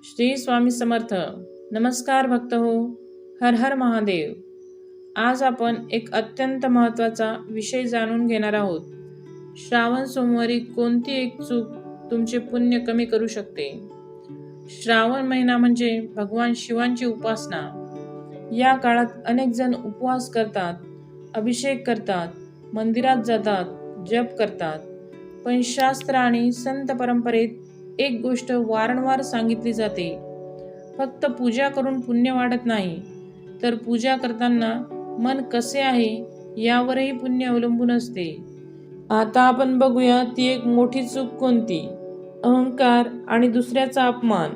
श्री स्वामी समर्थ. नमस्कार भक्त हो. हर हर महादेव. आज आपण एक अत्यंत महत्त्वाचा विषय जाणून घेणार आहोत. श्रावण सोमवारी कोणती एक चूक तुमचे पुण्य कमी करू शकते. श्रावण महिना म्हणजे भगवान शिवांची उपासना. या काळात अनेक जण उपवास करतात, अभिषेक करतात, मंदिरात जातात, जप करतात. पण शास्त्र आणि संत परंपरेत एक गोष्ट वारंवार सांगितली जाते. फक्त पूजा करून पुण्य वाढत नाही, तर पूजा करताना मन कसे आहे यावरही पुण्य अवलंबून असते. आता आपण बघूया ती एक मोठी चूक कोणती. अहंकार आणि दुसऱ्याचा अपमान.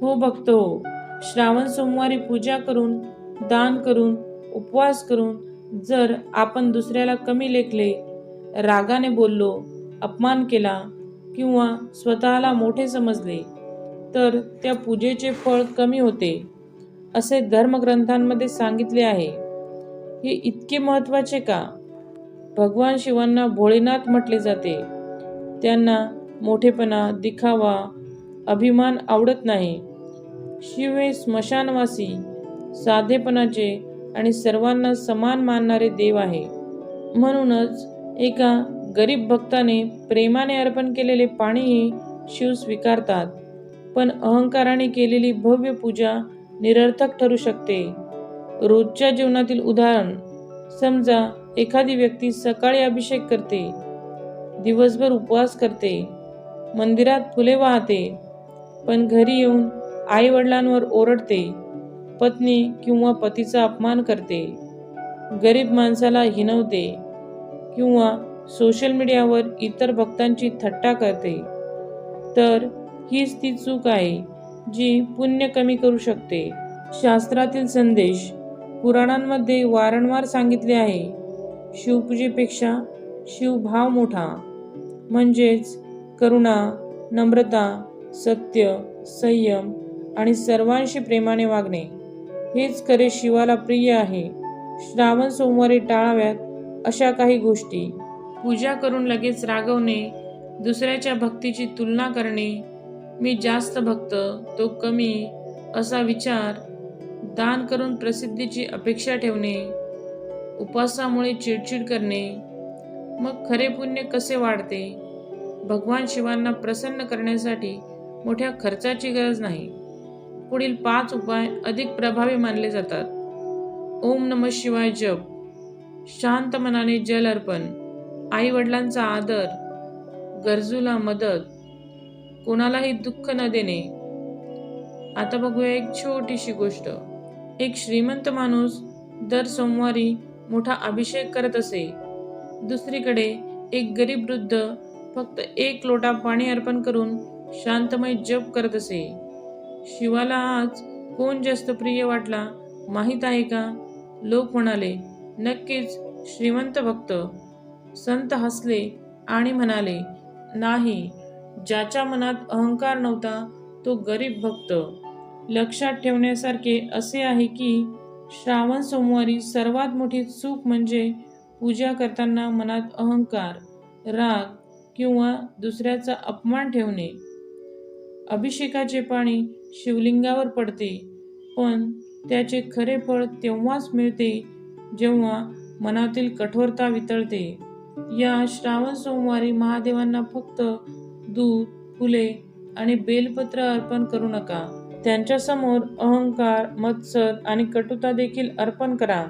हो भक्त हो, श्रावण सोमवारी पूजा करून, दान करून, उपवास करून जर आपण दुसऱ्याला कमी लेखले, रागाने बोललो, अपमान केला किंवा स्वतःला मोठे समजले, तर त्या पूजेचे फळ कमी होते, असे धर्मग्रंथांमध्ये सांगितले आहे. हे इतके महत्त्वाचे का? भगवान शिवांना भोळेनाथ म्हटले जाते. त्यांना मोठेपणा, दिखावा, अभिमान आवडत नाही. शिव हे स्मशानवासी, साधेपणाचे आणि सर्वांना समान मानणारे देव आहे. म्हणूनच एका गरीब भक्ताने प्रेमाने अर्पण केलेले पाणीही शिव स्वीकारतात. पण अहंकाराने केलेली भव्य पूजा निरर्थक ठरू शकते. रोजच्या जीवनातील उदाहरण. समजा एखादी व्यक्ती सकाळी अभिषेक करते, दिवसभर उपवास करते, मंदिरात फुले वाहते, पण घरी येऊन आई वडिलांवर ओरडते, पत्नी किंवा पतीचा अपमान करते, गरीब माणसाला हिणवते किंवा सोशल मीडियावर इतर भक्तांची थट्टा करते, तर हीच ती चूक आहे जी पुण्य कमी करू शकते. शास्त्रातील संदेश. पुराणांमध्ये वारंवार सांगितले आहे, शिवपूजेपेक्षा शिवभाव मोठा. म्हणजेच करुणा, नम्रता, सत्य, संयम आणि सर्वांशी प्रेमाने वागणे हेच खरे शिवाला प्रिय आहे. श्रावण सोमवारी टाळाव्यात अशा काही गोष्टी. पूजा करून लगेच रागवणे, दुसऱ्याच्या भक्तीची तुलना करणे, मी जास्त भक्त तो कमी असा विचार, दान करून प्रसिद्धीची अपेक्षा ठेवणे, उपवासामुळे चिडचिड करणे. मग खरे पुण्य कसे वाढते? भगवान शिवांना प्रसन्न करण्यासाठी मोठ्या खर्चाची गरज नाही. पुढील 5 उपाय अधिक प्रभावी मानले जातात. ओम नमः शिवाय जप, शांत मनाने जल अर्पण, आई वडिलांचा आदर, गरजूला मदत, कोणालाही दुःख न देणे. आता बघूया एक छोटीशी गोष्ट. एक श्रीमंत माणूस दर सोमवारी मोठा अभिषेक करत असे. दुसरीकडे एक गरीब वृद्ध फक्त 1 लोटा पाणी अर्पण करून शांतमय जप करत असे. शिवाला आज कोण जास्त प्रिय वाटला माहीत आहे का? लोक म्हणाले, नक्कीच श्रीमंत भक्त. संत हसले आणि म्हणाले, नाही, ज्याच्या मनात अहंकार नव्हता तो गरीब भक्त. लक्षात ठेवण्यासारखे असे आहे की श्रावण सोमवारी सर्वात मोठी चूक म्हणजे पूजा करताना मनात अहंकार, राग किंवा दुसऱ्याचा अपमान ठेवणे. अभिषेकाचे पाणी शिवलिंगावर पडते, पण त्याचे खरे फळ तेव्हाच मिळते जेव्हा मनातील कठोरता वितळते. या श्रावण सोमवारी महादेवांना फक्त दूध, फुले आणि बेलपत्र अर्पण करू नका. त्यांच्यासमोर अहंकार, मत्सर आणि कटुता देखील अर्पण करा.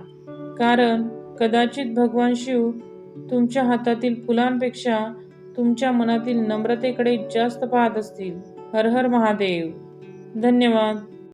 कारण कदाचित भगवान शिव तुमच्या हातातील फुलांपेक्षा तुमच्या मनातील नम्रतेकडे जास्त पाहत असतील. हर हर महादेव. धन्यवाद.